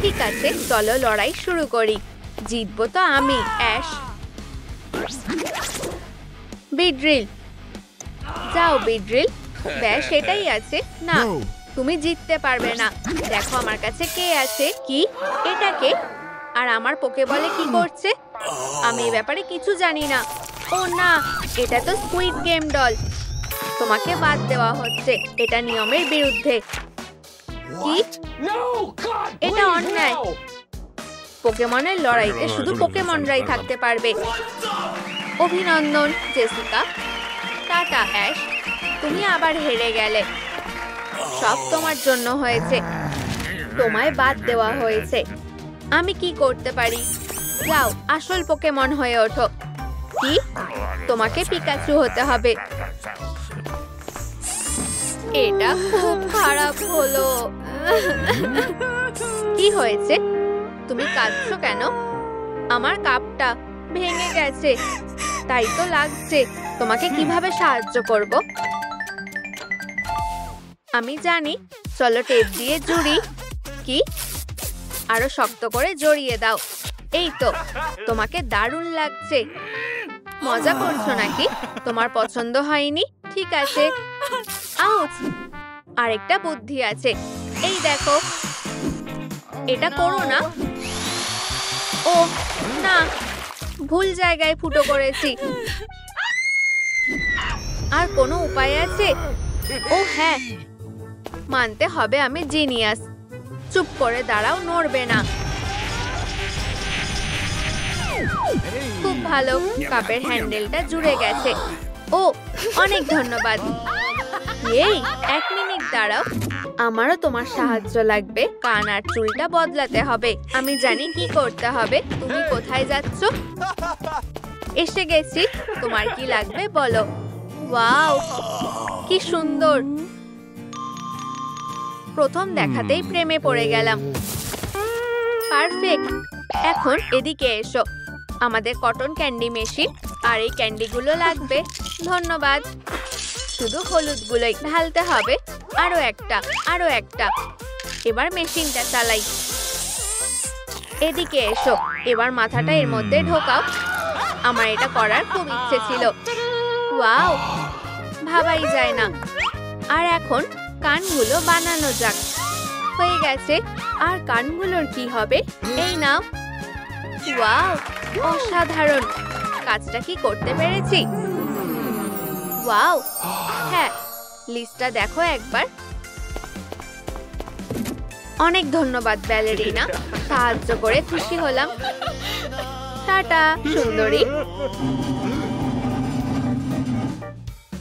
ঠিক আছে, চলো লড়াই শুরু করি। জিতবো তো আমি, অ্যাশ। বিড্রিল, যাও বিড্রিল। ব্যাস এটাই আছে। না, তুমি জিততে পারবে না। দেখো আমার কাছে কে আছে। কি? এটা কে? আর আমার পোকেবলে কি করছে? আমি এ ব্যাপারে কিছু জানি না। ও না, এটা তো স্কুইড গেম ডল। তোমাকে বাদ দেওয়া হচ্ছে, এটা নিয়মের বিরুদ্ধে। কি? এটা অন্যায়। পোকেমনের লড়াইতে শুধু পোকেমনরাই থাকতে পারবে। অভিনন্দন জেসিকা। টাটা অ্যাশ, তুমি আবার হেরে গেলে। সব তোমার জন্য হয়েছে। তোমায় বাদ দেওয়া হয়েছে। আমি কি করতে পারি? যাও, আসল পোকেমন হয়ে ওঠো। কি? তোমাকে পিকাচু হতে হবে। এটা খুব খারাপ হলো। কি হয়েছে? তুমি কাঁদছো কেন? আমার কাপটা ভেঙে গেছে। তাই তো লাগছে। তোমাকে কিভাবে সাহায্য করব? আমি জানি। চলো টেপ দিয়ে জুড়ি। কি? আরো শক্ত করে জড়িয়ে দাও। এই তো, তোমাকে দারুণ লাগছে। মজা করছো নাকি? তোমার পছন্দ হয়নি? ঠিক আছে। আউচ! আরেকটা বুদ্ধি আছে। এই দেখো। এটা করো না। ও না, ভুল জায়গায় ফুটো করেছি। আর কোনো উপায় আছে? ও হ্যাঁ, মানতে হবে আমি জিনিয়াস। চুপ করে দাঁড়াও, নড়বে না। খুব ভালো, কাপের হ্যান্ডেলটা জুড়ে গেছে। ও, অনেক ধন্যবাদ। এই 1 মিনিট দাঁড়াও, আমারও তোমার সাহায্য লাগবে। কান আর চুলটা বদলাতে হবে। আমি জানি কি করতে হবে। তুমি কোথায় যাচ্ছ? এসে গেছি। তোমার কি লাগবে বলো। ওয়াও, কি সুন্দর। প্রথম দেখাতেই প্রেমে পড়ে গেলাম। পারফেক্ট। এখন এদিকে এসো। আমাদের কটন ক্যান্ডি মেশিন, আর এই ক্যান্ডিগুলো লাগবে। ধন্যবাদ। শুধু হলুদগুলোই ঢালতে হবে। আরো একটা, আরো একটা। এবার মেশিনটা চালাই। এদিকে এসো। এবার মাথাটা এর মধ্যে ঢোকাও। আমার এটা করার খুব ইচ্ছে ছিল। ওয়াও, ভাবাই যায় না। আর এখন কানগুলো বানানো যাক। হয়ে গেছে। আর কানগুলোর কি হবে? এই নাও। ওয়াও, অসাধারণ। কাজটা কি করতে পেরেছি? ওয়াও, হ্যাঁ। লিস্টটা দেখো একবার। অনেক ধন্যবাদ ব্যালেরিনা, সাহায্য করে খুশি হলাম। টাটা সুন্দরী।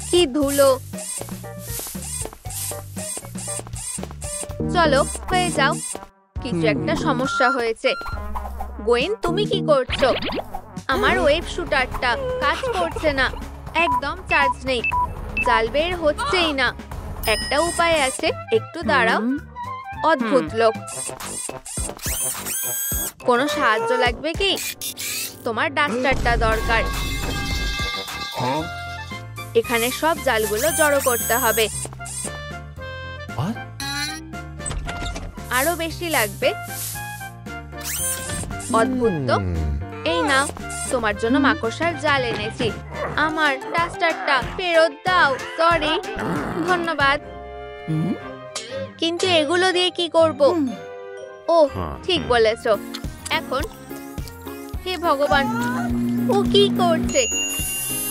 কি ধুলো। চলো হয়ে যাও। কিছু একটা সমস্যা হয়েছে। গোয়েন, তুমি কি করছো? আমার ওয়েব শুটারটা কাজ করছে না। একদম চার্জ নেই। জাল বের হচ্ছেই না। একটা উপায় আছে, একটু দাঁড়াও। অদ্ভুত লোক। কোনো সাহায্য লাগবে কি? তোমার ডাস্টারটা দরকার। এখানে সব জালগুলো জড়ো করতে হবে। আরো বেশি লাগবে। অদ্ভুত তো। এই নাও, তোমার জন্য মাকড়সার জাল এনেছি। আমার ডাস্টারটা ফেরত দাও। সরি। ধন্যবাদ। কিন্তু এগুলো দিয়ে কি করব? ও ঠিক বলেছো। এখন হে ভগবান, ও কি করছে?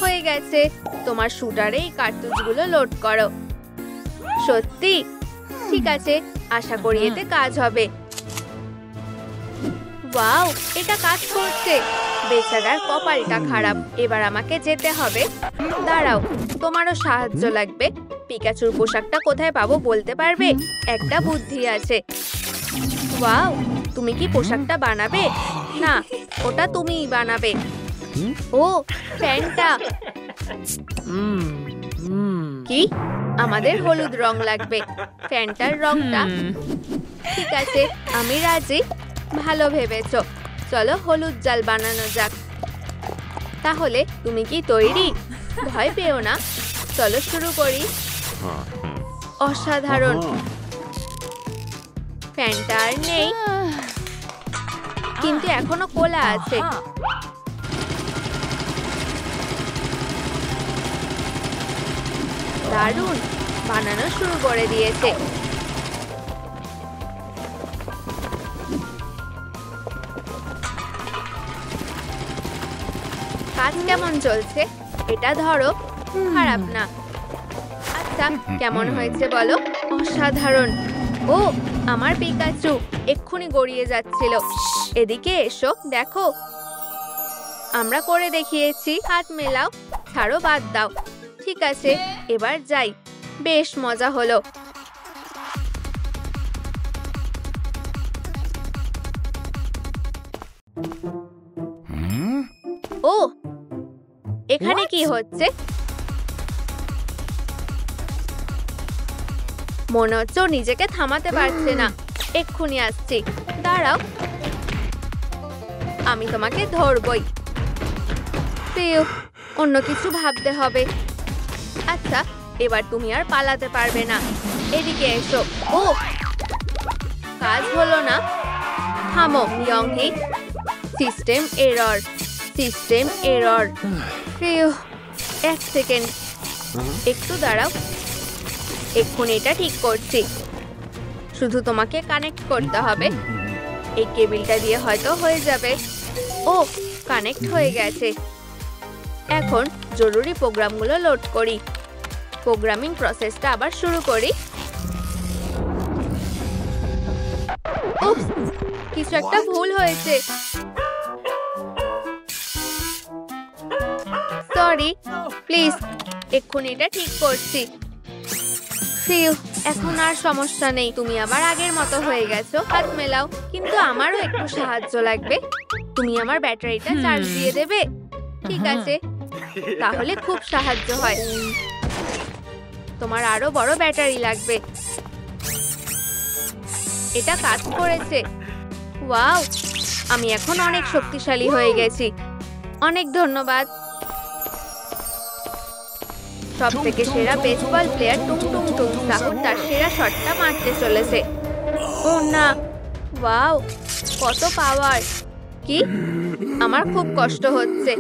হয়ে গেছে। তোমার শুটারে এই কার্তুজগুলো লোড করো। সত্যি? ঠিক আছে, আশা করি এতে কাজ হবে। ওয়াও, এটা কাজ করছে। বেচারার কপালটা খারাপ। এবার আমাকে যেতে হবে। দাঁড়াও, তোমারও সাহায্য লাগবে। পিকাচুর পোশাকটা কোথায় পাবো বলতে পারবে? একটা বুদ্ধি আছে। ওয়াও, তুমি কি পোশাকটা বানাবে? না, ওটা তুমিই বানাবে। ও, প্যান্টটা। কি? আমাদের হলুদ রং লাগবে। প্যান্টার রংটা। ঠিক আছে, আমি রাজি। ভালো ভেবেছো। চলো হলুদ জাল বানানো যাক। তাহলে তুমি কি তৈরি? ভয় পেও না। চলো শুরু করি। অসাধারণ। প্যান্টা আর নেই। এখনো খোলা আছে। দারুণ, বানানো শুরু করে দিয়েছে। কাজ কেমন চলছে? এটা ধরো, খারাপ না। আচ্ছা, কেমন হয়েছে বলো? অসাধারণ। ও, আমার পিকাচু এক্ষুনি গড়িয়ে যাচ্ছিল। এদিকে এসো, দেখো আমরা করে দেখিয়েছি। হাত মেলাও, ছাড়ো, বাদ দাও। ঠিক আছে, এবার যাই। বেশ মজা হলো। ও, এখানে কি হচ্ছে? মনে হচ্ছে ও নিজেকে থামাতে পারছে না। এক্ষুনি আসছি, দাঁড়াও। আমি তোমাকে ধরবই। অন্য কিছু ভাবতে হবে। আচ্ছা, এবার তুমি আর পালাতে পারবে না। এদিকে এসো। ও, কাজ হলো না। থামো Younghee. System error, system error. এক সেকেন্ড, একটু দাঁড়াও। এক্ষুনি এটা ঠিক করছি। শুধু তোমাকে কানেক্ট করতে হবে। এই কেবিলটা দিয়ে হয়তো হয়ে যাবে। ও, কানেক্ট হয়ে গেছে। এখন জরুরি প্রোগ্রামগুলো লোড করি। প্রোগ্রামিং প্রসেসটা আবার শুরু করি। উপস, কিছু একটা ভুল হয়েছে। Sorry, please. এক্ষুনি এটা ঠিক করছি। এখন আর সমস্যা নেই। তুমি আবার আগের মতো হয়ে গেছো। হাত মেলাও। কিন্তু আমারও একটু সাহায্য লাগবে। তুমি আমার ব্যাটারিটা চার্জ দিয়ে দেবে? ঠিক আছে, তাহলে খুব সাহায্য হয়। তোমার আরো বড় ব্যাটারি লাগবে। এটা কাজ করেছে। ওয়াও, আমি এখন অনেক শক্তিশালী হয়ে গেছি। অনেক ধন্যবাদ। সব থেকে সেরা বেসবল প্লেয়ার টুং টুং টুং সাহু তার সেরা শটটা মারতে চলেছে। ও না, ওয়াও, কত পাওয়ার! কি? আমার খুব কষ্ট হচ্ছে।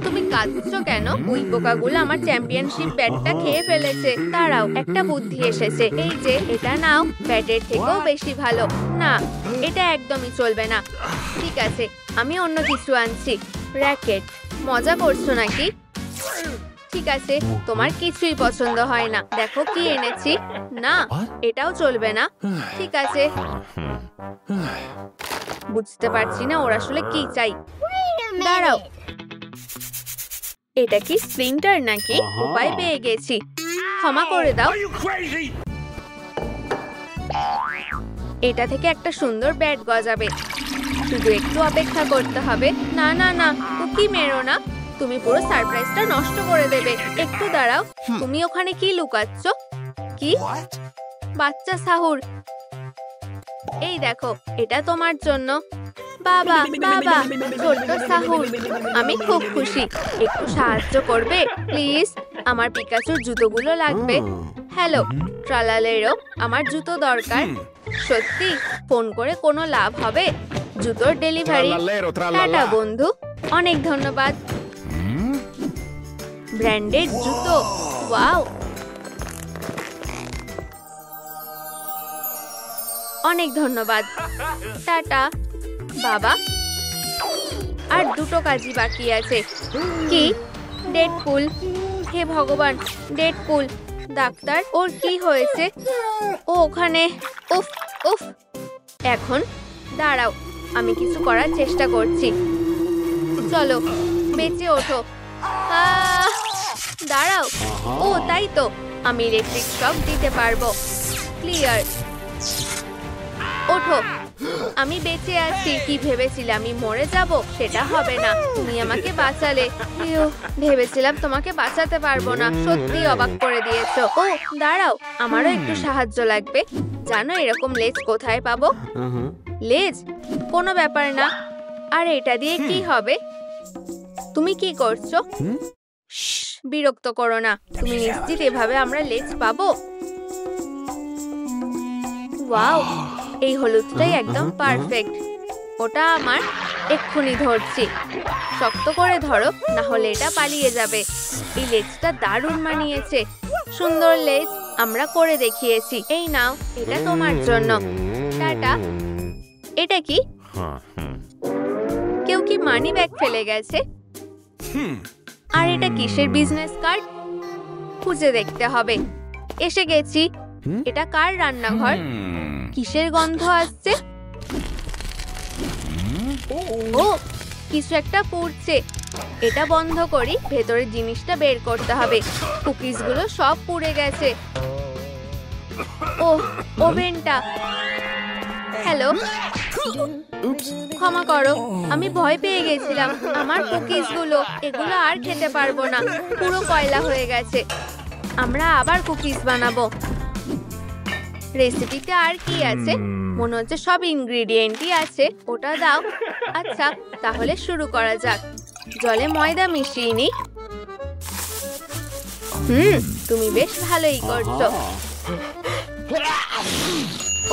তুমি কাঁদছো কেন? ওই পোকাগুলো আমার চ্যাম্পিয়নশিপ ব্যাটটা খেয়ে ফেলেছে। দাঁড়াও, একটা বুদ্ধি এসেছে। এই যে, এটা নাও। ব্যাটের থেকেও বেশি ভালো। না, এটা একদমই চলবে না। ঠিক আছে, আমি অন্য কিছু আনছি। র্যাকেট। মজা করছো নাকি? ঠিক আছে, তোমার কিছুই পছন্দ হয় না। দেখো কি এনেছি। না, এটাও চলবে না। ঠিক আছে, বুঝতে পারছি না ওর আসলে কি চাই। দাঁড়াও, এটা কি স্প্রিন্টার নাকি? উপায় পেয়ে গেছি। ক্ষমা করে দাও। এটা থেকে একটা সুন্দর ব্যাট গজাবে। শুধু একটু অপেক্ষা করতে হবে। না না না, কুকি মেরো না। তুমি পুরো সারপ্রাইজটা নষ্ট করে দেবে। একটু দাঁড়াও। তুমি ওখানে কি লুকাচ্ছ? কি? বাচ্চা সাহুর। এই দেখো, এটা তোমার জন্য। বাবা বাবা, ছোট্ট সাহুর। আমি খুব খুশি। একটু সাহায্য করবে প্লিজ? আমার পিকাচুর জুতোগুলো লাগবে। হ্যালো ট্রালালেরো, আমার জুতো দরকার। সত্যি? ফোন করে কোনো লাভ হবে? জুতোর ডেলিভারি। টাটা বন্ধু, অনেক ধন্যবাদ। ব্র্যান্ডেড জুতো, ওয়াও, অনেক ধন্যবাদ। টাটা বাবা। আর দুটো কাজই বাকি আছে। কি? ডেডপুল। হে ভগবান, ডেডপুল। ডাক্তার, ওর কি হয়েছে? ও ওখানে। উফ উফ। এখন দাঁড়াও, আমি কিছু করার চেষ্টা করছি। চলো, বেঁচে ওঠো। দাঁড়াও। ও তাই তো, আমি ইলেকট্রিক শক দিতে পারবো। ক্লিয়ার। ওঠো, আমি বেঁচে আছি। কি ভেবেছিলে আমি মরে যাব? সেটা হবে না। তুমি আমাকে বাঁচালে। ভেবেছিলাম তোমাকে বাঁচাতে পারবো না। সত্যি অবাক করে দিয়েছো। ও দাঁড়াও, আমারও একটু সাহায্য লাগবে। জানো এরকম লেজ কোথায় পাবো? লেজ? কোনো ব্যাপার না। আর এটা দিয়ে কি হবে? তুমি কি করছো? বিরক্ত করো না। তুমি নিশ্চিত এভাবে আমরা লেজ পাবো? ওয়াও, এই হলুদটাই একদম পারফেক্ট। ওটা আমার। এক্ষুনি ধরছি। শক্ত করে ধরো, না হলে এটা পালিয়ে যাবে। এই লেজটা দারুণ মানিয়েছে, সুন্দর লেজ। আমরা করে দেখিয়েছি। এই নাও, এটা তোমার জন্য। টাটা। এটা কি? কেউ কি মানি ব্যাগ ফেলে গেছে? আর এটা কিসের বিজনেস কার্ড? খুঁজে দেখতে হবে। এসে গেছি। এটা কার রান্নাঘর? কিসের গন্ধ আসছে? ও, কিছু একটা পুড়ছে। এটা বন্ধ করি, ভেতরের জিনিসটা বের করতে হবে। কুকিজগুলো সব পুড়ে গেছে। ও, ওভেনটা। হ্যালো, ক্ষমা করো, আমি ভয় পেয়ে গেছিলাম। আমার কুকিজগুলো, এগুলো আর খেতে পারবো না, পুরো কয়লা হয়ে গেছে। আমরা আবার কুকিজ বানাবো। রেসিপিতে আর কি আছে? মনে হচ্ছে সব ইনগ্রিডিয়েন্টই আছে। ওটা দাও। আচ্ছা, তাহলে শুরু করা যাক। জলে ময়দা মিশিয়ে নি। তুমি বেশ ভালোই করছো।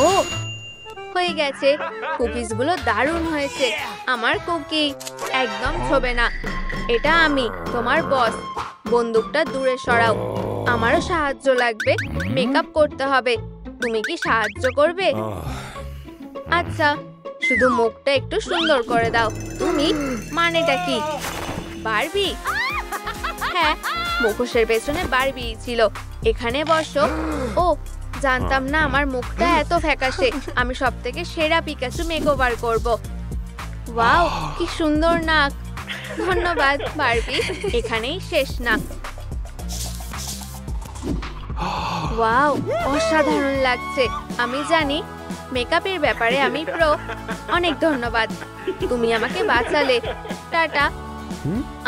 ও, হয়ে গেছে। কুকিজগুলো দারুণ হয়েছে। আমার কুকি একদম ছোবে না। এটা আমি, তোমার বস। বন্দুকটা দূরে সরাও। আমারও সাহায্য লাগবে। মেকআপ করতে হবে। তুমি কি সাহায্য করবে? আচ্ছা, শুধু মুখটা একটু সুন্দর করে দাও। তুমি মানেটা কি? বারবি? হ্যাঁ, মুখোশের পেছনে বারবি ছিল। এখানে বসো। ও, জানতাম না আমার মুখটা এত ফ্যাকাশে। আমি সবথেকে সেরা পিকাচু মেকওভার করব। ওয়াও, কি সুন্দর নাক। ধন্যবাদ বারবি। এখানেই শেষ না। ওয়াও, অসাধারণ লাগছে। আমি জানি মেকআপের ব্যাপারে আমি প্রো। অনেক ধন্যবাদ, তুমি আমাকে বাঁচালে। টাটা।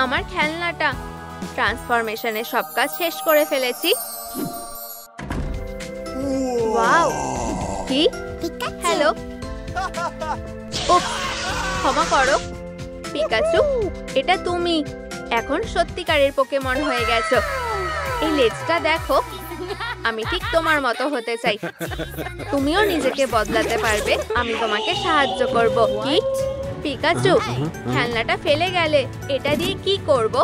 আমার খেলনাটা। ট্রান্সফরমেশনের সব কাজ শেষ করে ফেলেছি। ওয়াও, কি? হ্যালো। ও, ক্ষমা করো পিকাচু, এটা তুমি এখন সত্যিকারের পোকেমন হয়ে গেছো। এই লেজটা দেখো, আমি ঠিক তোমার মতো হতে চাই। তুমিও নিজেকে বদলাতে পারবে। আমি তোমাকে সাহায্য করব। কি? পিকাচু, খেলনাটা ফেলে গেলে। এটা দিয়ে কি করব?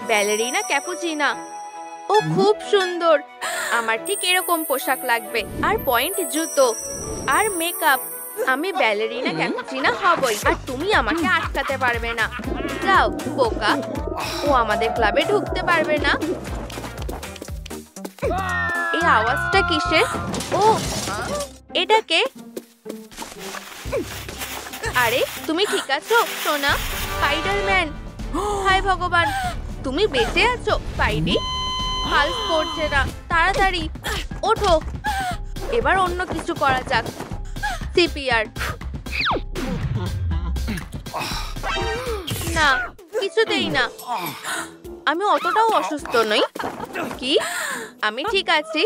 Ballerina Cappuccina. ও, খুব সুন্দর। আমার ঠিক এরকম পোশাক লাগবে, আর পয়েন্ট জুতো, আর মেকআপ। আমি ব্যালেরিনা ক্যাপুচিনা হবই, আর তুমি আমাকে আটকাতে পারবে না। যাও বোকা, ও আমাদের ক্লাবে ঢুকতে পারবে না। এই আওয়াজটা কিসের? ও, এটাকে। আরে তুমি ঠিক আছো সোনা? স্পাইডারম্যান। হায় ভগবান, তুমি বেঁচে আছো স্পাইডি? পালস পড়ছে না। তাড়াতাড়ি ওঠো। এবার অন্য কিছু করা যাক। সিপিআর। না, কিছুতেই না। আমি অতটাও অসুস্থ নই। কি? আমি ঠিক আছি।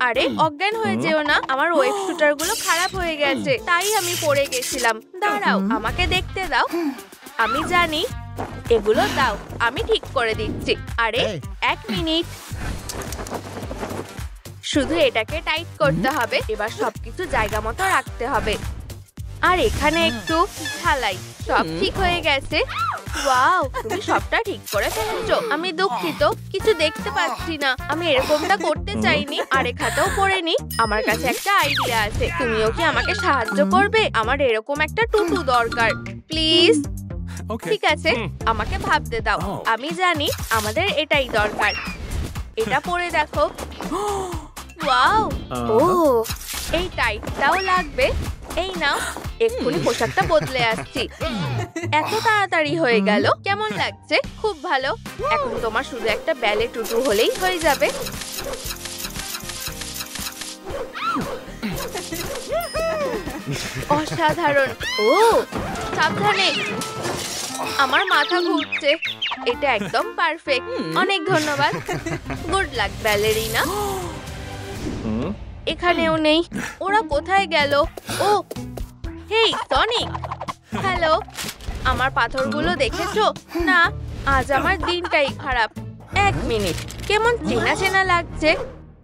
আরে অজ্ঞান হয়ে যেও না। আমার ওয়েব শুটার গুলো খারাপ হয়ে গেছে, তাই আমি পড়ে গেছিলাম। দাঁড়াও, আমাকে দেখতে দাও। আমি জানি। এগুলো দাও, আমি ঠিক করে দিচ্ছি। আরে 1 মিনিট। শুধু এটাকে টাইট করতে হবে। এবার সবকিছু জায়গা মতো রাখতে হবে। আর এখানে একটু ঢালাই। সব ঠিক হয়ে গেছে। ওয়াও, তুমি সবটা ঠিক করে ফেলেছো। আমি দুঃখিত, কিছু দেখতে পাচ্ছি না। আমি এরকমটা করতে চাইনি। আর রেখাটাও পড়েনি। আমার কাছে একটা আইডিয়া আছে। তুমিও কি আমাকে সাহায্য করবে? আমার এরকম একটা টুটু দরকার, প্লিজ। ঠিক আছে, আমাকে ভাবতে দাও। আমি জানি আমাদের এটাই দরকার। এটা পরে দেখো। ওয়াও, ও, এই টাইটটাও লাগবে। এই নাও, এক্ষুনি পোশাকটা বদলে আসছি। এত তাড়াতাড়ি হয়ে গেল। কেমন লাগছে? খুব ভালো। এখন তোমার শুধু একটা ব্যালে টুটু হলেই হয়ে যাবে। অসাধারণ। ও, সাবধানে, আমার মাথা ঘুরছে। এটা একদম পারফেক্ট। অনেক ধন্যবাদ। Good luck ballerina. এখানেও নেই। ওরা কোথায় গেল? ও, হেই সনিক। হ্যালো, আমার পাথরগুলো দেখেছো? না, আজ আমার দিনটাই খারাপ। 1 মিনিট, কেমন চেনা চেনা লাগছে।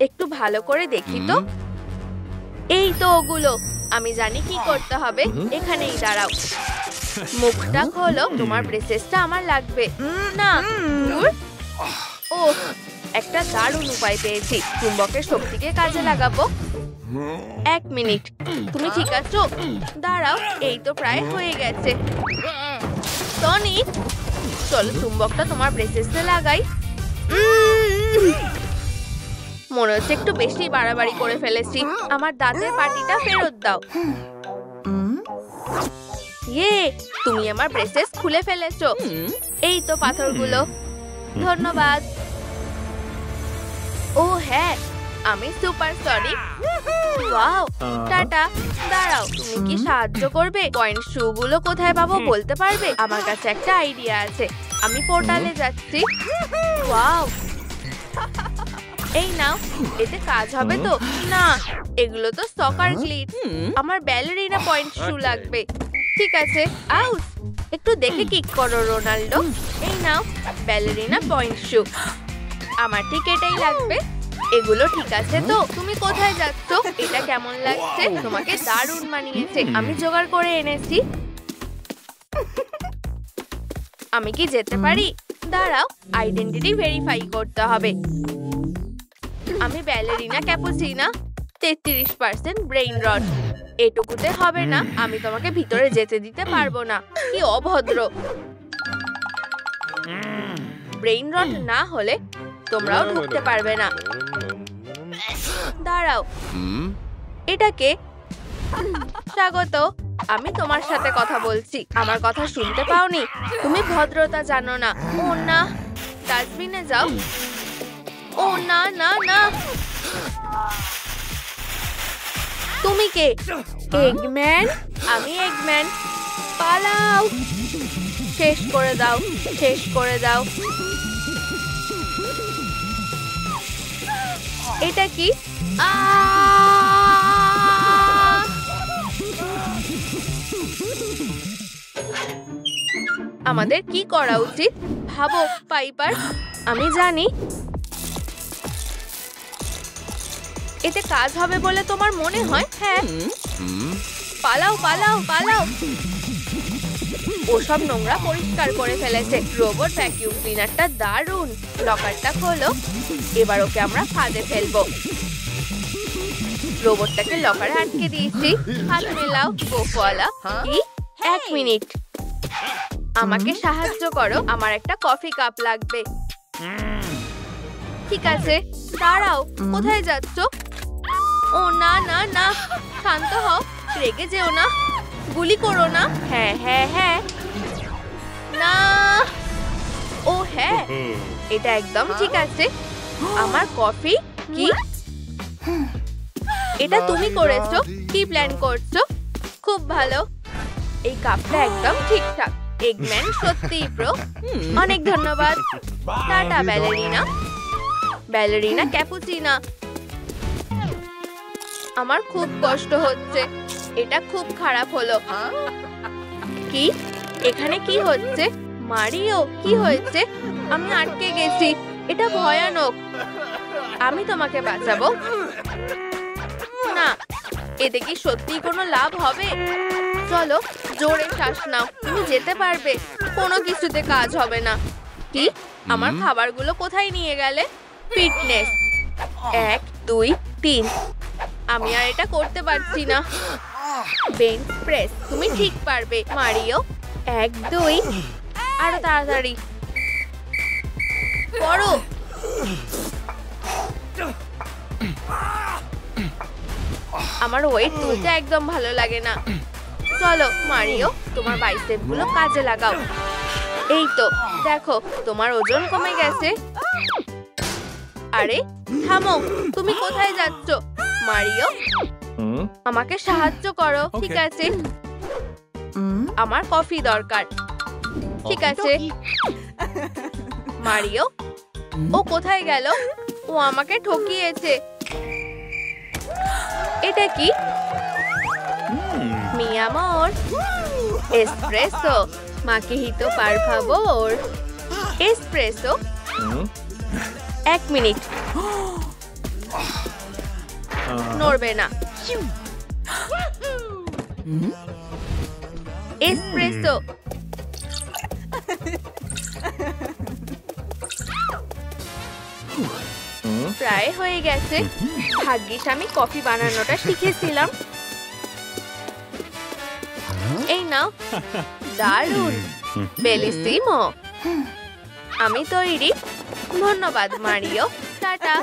একটু ভালো করে দেখি তো। এই তো ওগুলো। আমি জানি কি করতে হবে। এখানেই দাঁড়াও। মুখটা খোলো, তোমার ব্রেসেসটা আমার লাগবে না। ধুর। ওহ, একটা দারুণ উপায় পেয়েছি। চুম্বকের শক্তিকে কাজে লাগাবো। 1 মিনিট, তুমি ঠিক আছো? দাঁড়াও, এই তো প্রায় হয়ে গেছে। টনি, চলো চুম্বকটা তোমার ব্রেসেসে লাগাই। মনে হচ্ছে একটু বেশি বাড়াবাড়ি করে ফেলেছি। আমার দাঁতের পাটিটা ফেরত দাও। ইয়ে, তুমি আমার ব্রেসেস খুলে ফেলেছো। এই তো পাথরগুলো। ধন্যবাদ। ও হ্যাঁ, আমি সুপার সরি। Wow, tata. দাঁড়াও, তুমি কি সাহায্য করবে? কয়েন শু গুলো কোথায় পাবো বলতে পারবে? আমার কাছে একটা আইডিয়া আছে। আমি পোর্টালে যাচ্ছি। ওয়াও, এই নাও। এতে কাজ হবে তো? না, এগুলো তো সকার গ্লিটস। আমার ব্যালেরিনা পয়েন্ট শু লাগবে। ঠিক আছে, আউট। একটু দেখে কিক করো রোনাল্ডো। এই নাও ব্যালেরিনা পয়েন্ট শু। আমার ঠিক এটাই লাগবে। এগুলো ঠিক আছে তো? তুমি কোথায় যাচ্ছ? এটা কেমন লাগছে? তোমাকে দারুণ মানিয়েছে। আমি জোগাড় করে এনেছি। আমি কি যেতে পারি? দাঁড়াও, আইডেন্টিটি ভেরিফাই করতে হবে। আমি ব্যালেরিনা ক্যাপুচিনা, 33% ব্রেইন রট। এটুকুতে হবে না, আমি তোমাকে ভিতরে যেতে দিতে পারবো না। কি অভদ্র! ব্রেইন রট না হলে তোমরাও ঢুকতে পারবে না। দাঁড়াও, এটাকে স্বাগত। আমি তোমার সাথে কথা বলছি। আমার কথা শুনতে পাওনি? তুমি ভদ্রতা জানো না। ও না, ডাস্টবিনে যাও। ও না না না। তুমি কে? এগম্যান? আমি এগম্যান। পালাও। শেষ করে দাও, শেষ করে দাও। এটা কি? আমাদের কি করা উচিত? ভাবো পাইপার। আমি জানি এতে কাজ হবে বলে তোমার মনে হয়? হ্যাঁ। পালাও পালাও পালাও। ওসব নোংরা পরিষ্কার করে ফেলেছে। রোবট ভ্যাকিউম ক্লিনারটা দারুণ। লকারটা খোলো। এবার ওকে আমরা ফাঁদে ফেলবো। রোবটটাকে লকারে আটকে দিয়েছি। হাত মেলাও গোফওয়ালা। কি? 1 মিনিট, আমাকে সাহায্য করো। আমার একটা কফি কাপ লাগবে। ঠিক আছে, দাঁড়াও। কোথায় যাচ্ছ? ও না না না, শান্ত হও। রেগে যেও না। গুলি করো না। হ্যাঁ হ্যাঁ হ্যাঁ। না। ও হ্যাঁ, এটা একদম ঠিক আছে। আমার কফি? কি? এটা তুমি করেছো? কি প্ল্যান করছো? খুব ভালো। এই কাপটা একদম ঠিকঠাক। এগম্যান সত্যিই প্রো। অনেক ধন্যবাদ। Tata ballerina. Ballerina Cappuccina. আমার খুব কষ্ট হচ্ছে। এটা খুব খারাপ হলো। কি? এখানে কি হচ্ছে? মারিও, কি হয়েছে? আমি আটকে গেছি। এটা ভয়ানক। আমি তোমাকে বাঁচাবো। না, এতে কি সত্যি কোনো লাভ হবে? চলো, জোরে শ্বাস নাও। তুমি যেতে পারবে। কোনো কিছুতে কাজ হবে না। কি? আমার খাবারগুলো কোথায় নিয়ে গেলে? ফিটনেস 1 2 3। আমি আর এটা করতে পারছি না। বেঞ্চ প্রেস তুমি ঠিক পারবে। মারিও 1 2। আরো তাড়াতাড়ি করো। আমার ওয়েট তুলতে একদম ভালো লাগে না। চলো মারিও, তোমার বাইসেপ গুলো কাজে লাগাও। এই তো দেখো, তোমার ওজন কমে গেছে। আরে থামো, তুমি কোথায় যাচ্ছ? মারিও, আমাকে সাহায্য করো। ঠিক আছে, আমার কফি দরকার। ঠিক আছে মারিও, ও কোথায় গেল? ও আমাকে ঠকিয়েছে। এটা কি? Mi amor, espresso, maquijito por favor. Espresso. 1 minute, নড়বে না। এসপ্রেসো। প্রায় হয়ে গেছে। ভাগ্যিস আমি কফি বানানোটা শিখেছিলাম। এই নাও। দারুণ, বেলিসিমো। আমি তৈরি। ধন্যবাদ মারিও। টাটা।